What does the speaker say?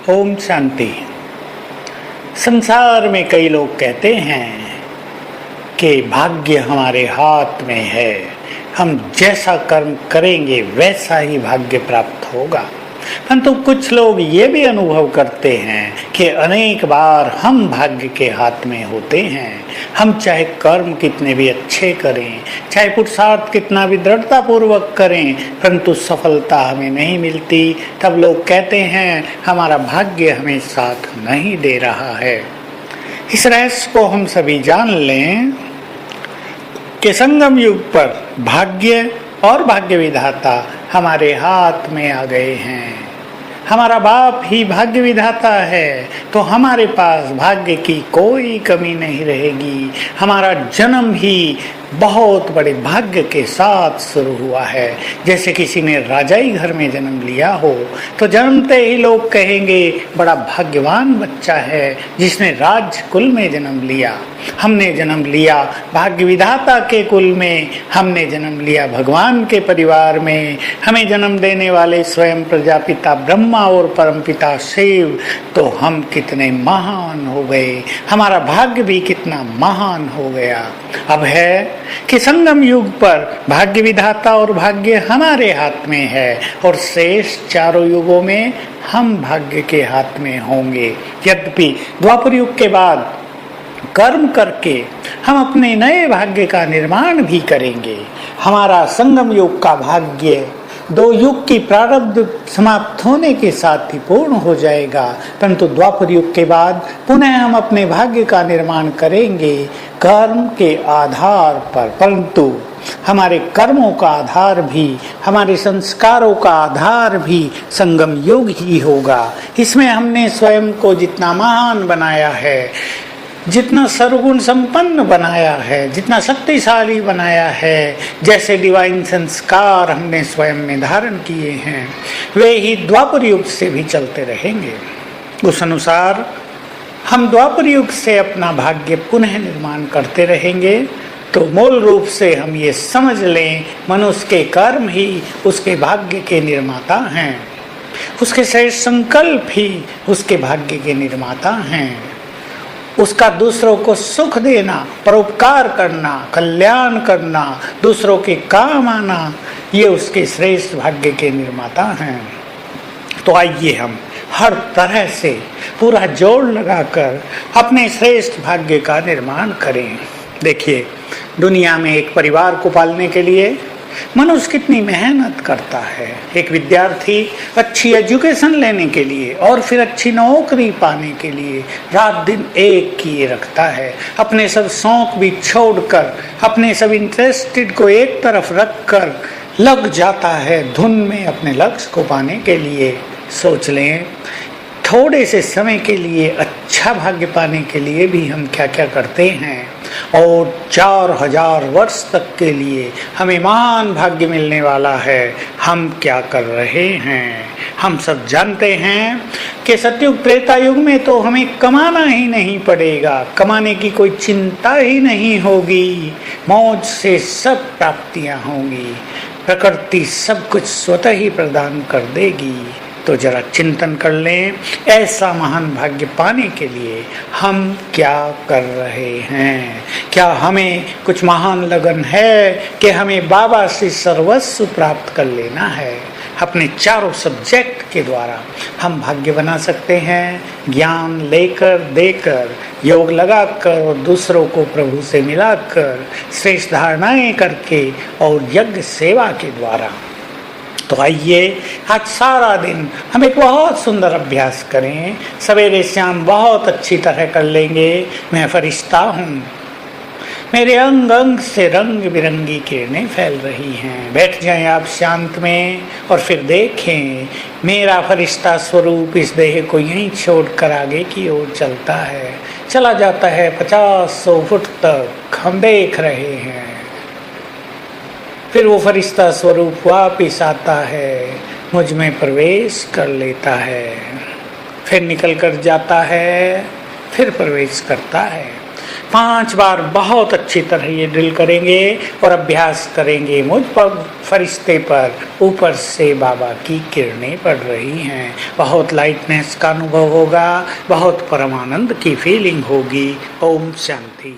ओम शांति। संसार में कई लोग कहते हैं कि भाग्य हमारे हाथ में है, हम जैसा कर्म करेंगे वैसा ही भाग्य प्राप्त होगा। परंतु कुछ लोग ये भी अनुभव करते हैं कि अनेक बार हम भाग्य के हाथ में होते हैं। हम चाहे कर्म कितने भी अच्छे करें, चाहे पुरुषार्थ कितना भी दृढ़ता पूर्वक करें, परंतु सफलता हमें नहीं मिलती। तब लोग कहते हैं हमारा भाग्य हमें साथ नहीं दे रहा है। इस रहस्य को हम सभी जान लें कि संगम युग पर भाग्य और भाग्य विधाता हमारे हाथ में आ गए हैं। हमारा बाप ही भाग्य विधाता है, तो हमारे पास भाग्य की कोई कमी नहीं रहेगी। हमारा जन्म ही बहुत बड़े भाग्य के साथ शुरू हुआ है। जैसे किसी ने राजाई घर में जन्म लिया हो तो जन्मते ही लोग कहेंगे बड़ा भाग्यवान बच्चा है जिसने राज कुल में जन्म लिया। हमने जन्म लिया भाग्य विधाता के कुल में, हमने जन्म लिया भगवान के परिवार में। हमें जन्म देने वाले स्वयं प्रजापिता ब्रह्मा और परमपिता शिव, तो हम कितने महान हो गए, हमारा भाग्य भी कितना महान हो गया। अब है कि संगम युग पर भाग्य विधाता और भाग्य हमारे हाथ में है, और शेष चारों युगों में हम भाग्य के हाथ में होंगे। यद्यपि द्वापर युग के बाद कर्म करके हम अपने नए भाग्य का निर्माण भी करेंगे। हमारा संगम युग का भाग्य दो युग की प्रारब्ध समाप्त होने के साथ ही पूर्ण हो जाएगा, परंतु द्वापर युग के बाद पुनः हम अपने भाग्य का निर्माण करेंगे कर्म के आधार पर। परंतु हमारे कर्मों का आधार भी, हमारे संस्कारों का आधार भी संगम युग ही होगा। इसमें हमने स्वयं को जितना महान बनाया है, जितना सर्वगुण संपन्न बनाया है, जितना शक्तिशाली बनाया है, जैसे डिवाइन संस्कार हमने स्वयं में धारण किए हैं, वे ही द्वापर युग से भी चलते रहेंगे। उस अनुसार हम द्वापर युग से अपना भाग्य पुनः निर्माण करते रहेंगे। तो मूल रूप से हम ये समझ लें, मनुष्य के कर्म ही उसके भाग्य के निर्माता हैं, उसके श्रेष्ठ संकल्प ही उसके भाग्य के निर्माता हैं। उसका दूसरों को सुख देना, परोपकार करना, कल्याण करना, दूसरों के काम आना, ये उसके श्रेष्ठ भाग्य के निर्माता हैं। तो आइए हम हर तरह से पूरा जोड़ लगाकर अपने श्रेष्ठ भाग्य का निर्माण करें। देखिए, दुनिया में एक परिवार को पालने के लिए मनुष्य कितनी मेहनत करता है। एक विद्यार्थी अच्छी एजुकेशन लेने के लिए और फिर अच्छी नौकरी पाने के लिए रात दिन एक किए रखता है। अपने सब शौक भी छोड़कर, अपने सब इंटरेस्टेड को एक तरफ रखकर लग जाता है धुन में अपने लक्ष्य को पाने के लिए। सोच लें, थोड़े से समय के लिए अच्छा भाग्य पाने के लिए भी हम क्या क्या करते हैं, और 4000 वर्ष तक के लिए हमें महान भाग्य मिलने वाला है, हम क्या कर रहे हैं। हम सब जानते हैं कि सतयुग त्रेता युग में तो हमें कमाना ही नहीं पड़ेगा, कमाने की कोई चिंता ही नहीं होगी, मौज से सब प्राप्तियां होंगी, प्रकृति सब कुछ स्वतः ही प्रदान कर देगी। तो जरा चिंतन कर लें, ऐसा महान भाग्य पाने के लिए हम क्या कर रहे हैं। क्या हमें कुछ महान लगन है कि हमें बाबा से सर्वस्व प्राप्त कर लेना है। अपने चारों सब्जेक्ट के द्वारा हम भाग्य बना सकते हैं, ज्ञान लेकर देकर, योग लगाकर और दूसरों को प्रभु से मिलाकर, श्रेष्ठ धारणाएं करके और यज्ञ सेवा के द्वारा। तो आइए आज सारा दिन हम एक बहुत सुंदर अभ्यास करें। सवेरे शाम बहुत अच्छी तरह कर लेंगे। मैं फरिश्ता हूँ, मेरे अंग अंग से रंग बिरंगी किरणें फैल रही हैं। बैठ जाएं आप शांत में और फिर देखें मेरा फरिश्ता स्वरूप इस देह को यहीं छोड़कर आगे की ओर चलता है, चला जाता है 50-100 फुट तक, हम देख रहे हैं। फिर वो फरिश्ता स्वरूप वापिस आता है, मुझ में प्रवेश कर लेता है, फिर निकल कर जाता है, फिर प्रवेश करता है, 5 बार बहुत अच्छी तरह ये ड्रिल करेंगे और अभ्यास करेंगे। मुझ पर फरिश्ते पर ऊपर से बाबा की किरणें पड़ रही हैं। बहुत लाइटनेस का अनुभव होगा, बहुत परमानंद की फीलिंग होगी। ओम शांति।